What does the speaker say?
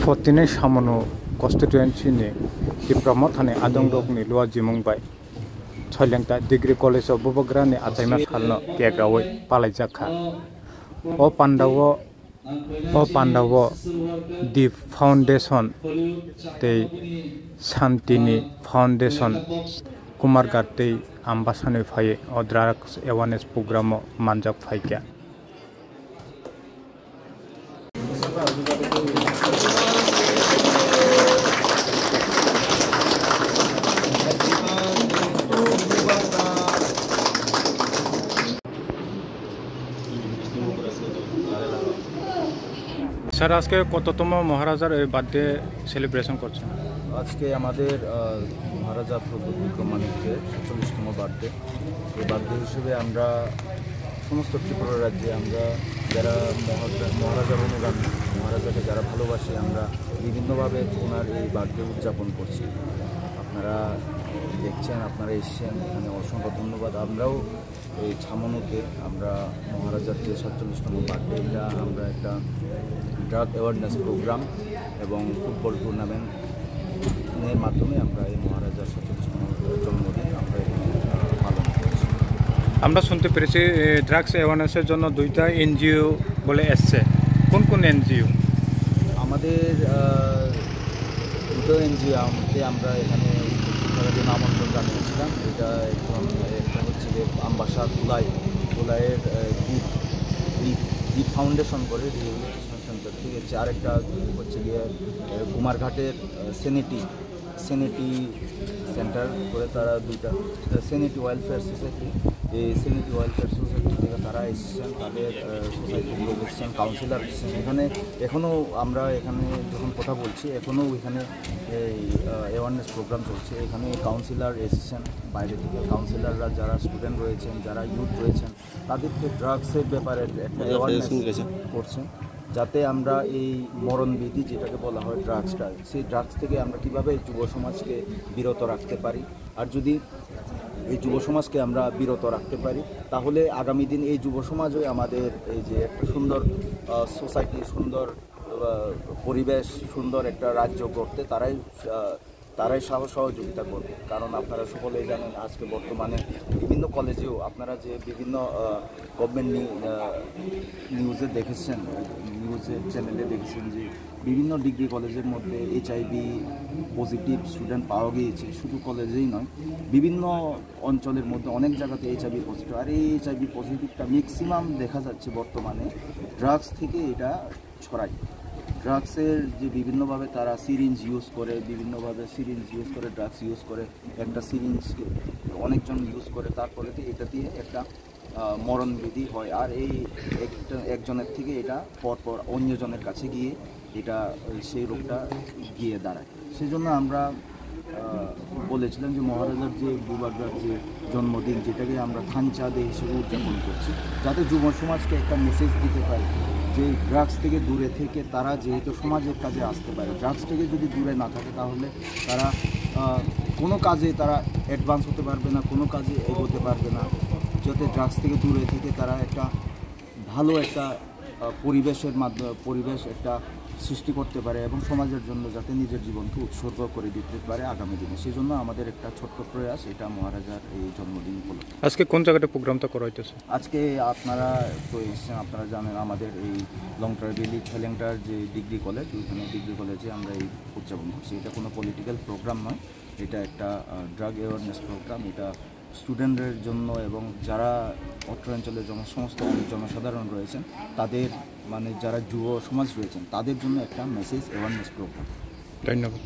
Fortune Shamano constituency ne diploma thane adongrok ni lua jimung bai Cholengta degree college of Bobogra ne achaima khalno kegrawoi palaijakha o pandawo the foundation te Santini foundation Kumar Garte ambasane phaye o drugs awareness program manjak phaikya sir আজকে কততম মহারাজার birthday celebration করছেন? আজকে আমাদের মহারাজা Pradyot বিক্রমাদিত্যের ৪৭তম birthday. এই birthday হিসেবে আমরা সমস্ত ত্রিপুরা রাজ্যে আমরা যারা মহারাজার অনুগামী, মহারাজাকে যারা ভালোবাসে, আমরা বিভিন্নভাবে ওনার এই বার্থডে উদযাপন করছি। আপনারা দেখছেন, আপনারা এসছেন, এখানে অসংখ্য ধন্যবাদ। আমরাও এই ছামনুতে আমরা মহারাজার যে ৪৭তম বার্থডে, এটা আমরা একটা ড্রাগ অ্যাওয়ারনেস প্রোগ্রাম এবং ফুটবল টুর্নামেন্টের মাধ্যমে আমরা এই মহারাজার ৪৭তম জন্মদিন আমরা পালন করছি। আমরা শুনতে পেরেছি ড্রাগস অ্যাওয়ারনেসের জন্য 2টা এনজিও বলে এসছে, কোন কোন এনজিও? আমাদের 2টো এনজিওতে আমরা এখানে জন্য আমন্ত্রণ জানিয়েছিলাম। একটা হচ্ছে যে আম্বাসা তুলাইয়ের দ্বীপ ফাউন্ডেশন করে রিহেবিলিটেশন সেন্টার থেকে, আরেকটা হচ্ছে গিয়ে কুমারঘাটের সেনেটি সেন্টার করে তারা 2টা সেনেটি ওয়েলফেয়ার সোসাইটি, এই সেনেটি ওয়েলফেয়ার সোসাইটি থেকে তারা এসেছেন, তাদের সোসাইটির লোক এসেছেন, কাউন্সিলর এসেছেন। এখনও আমরা এখানে যখন কথা বলছি, এখনও এখানে এই অ্যাওয়ারনেস প্রোগ্রাম চলছে। এখানে কাউন্সিলর এসেছেন বাইরে থেকে, কাউন্সিলররা যারা স্টুডেন্ট রয়েছেন, যারা ইউথ রয়েছেন, তাদেরকে ড্রাগসের ব্যাপারে একটা অ্যাওয়ারনেস করছেন, যাতে আমরা এই মরণবিধি যেটাকে বলা হয় ড্রাগসটা, সেই ড্রাগস থেকে আমরা কীভাবে যুব সমাজকে বিরত রাখতে পারি। আর যদি এই যুব সমাজকে আমরা বিরত রাখতে পারি, তাহলে আগামী দিন এই যুব সমাজও আমাদের এই যে একটা সুন্দর সোসাইটি, সুন্দর পরিবেশ, সুন্দর একটা রাজ্য গড়তে তারাই সহযোগিতা করবে। কারণ আপনারা সকলেই জানেন, আজকে বর্তমানে বিভিন্ন কলেজেও আপনারা যে বিভিন্ন গভর্নমেন্ট নিউজে দেখেছেন, নিউজের চ্যানেলে দেখেছেন যে বিভিন্ন ডিগ্রি কলেজের মধ্যে HIV পজিটিভ স্টুডেন্ট পাওয়া গিয়েছে। শুধু কলেজেই নয়, বিভিন্ন অঞ্চলের মধ্যে অনেক জায়গাতে HIV পজিটিভ। আর এই HIV পজিটিভটা ম্যাক্সিমাম দেখা যাচ্ছে বর্তমানে ড্রাগস থেকে এটা ছড়ায়। ড্রাগসের যে বিভিন্নভাবে তারা সিরিঞ্জ ইউজ করে ড্রাগস ইউজ করে, একটা সিরিঞ্জকে অনেকজন ইউজ করে, তারপরে এটা দিয়ে একটা মরণবিধি হয়। আর এই একজনের থেকে এটা পরপর অন্যজনের কাছে গিয়ে এটা সেই রোগটা গিয়ে দাঁড়ায়। সেই জন্য আমরা বলেছিলাম যে মহারাজার যে বুবাগ্রার যে জন্মদিন, যেটাকে আমরা থানচা ডে হিসেবে উদযাপন করছি, যাতে যুব সমাজকে একটা মেসেজ দিতে পারি যে ড্রাগস থেকে দূরে থেকে তারা যেহেতু সমাজের কাজে আসতে পারে। ড্রাগস থেকে যদি দূরে না থাকে, তাহলে তারা কোনো কাজে তারা অ্যাডভান্স হতে পারবে না, কোনো কাজে এগোতে পারবে না। যাতে ড্রাগস থেকে দূরে থেকে তারা একটা ভালো একটা পরিবেশ একটা সৃষ্টি করতে পারে এবং সমাজের জন্য যাতে নিজের জীবনকে উৎসর্গ করে দিতে পারে আগামী দিনে। সেই জন্য আমাদের একটা ছোট্ট প্রয়াস, এটা মহারাজার এই জন্মদিন উপলক্ষে। আজকে কোন জায়গাটা প্রোগ্রামটা করা হইতেছে? আজকে আপনারা তো এসেছেন, আপনারা জানেন আমাদের এই লংটার ভ্যালি ছলেংটার যে ডিগ্রি কলেজ, ওইখানে ডিগ্রি কলেজে আমরা এই উদযাপন করছি। এটা কোনো পলিটিক্যাল প্রোগ্রাম নয়, এটা একটা ড্রাগ অ্যাওয়ারনেস প্রোগ্রাম। এটা স্টুডেন্টদের জন্য এবং যারা অত্র অঞ্চলের সমস্ত জনসাধারণ রয়েছেন, তাদের মানে যারা যুব সমাজ রয়েছেন, তাদের জন্য একটা মেসেজ অ্যাওয়ারনেস প্রোগ্রাম। ধন্যবাদ।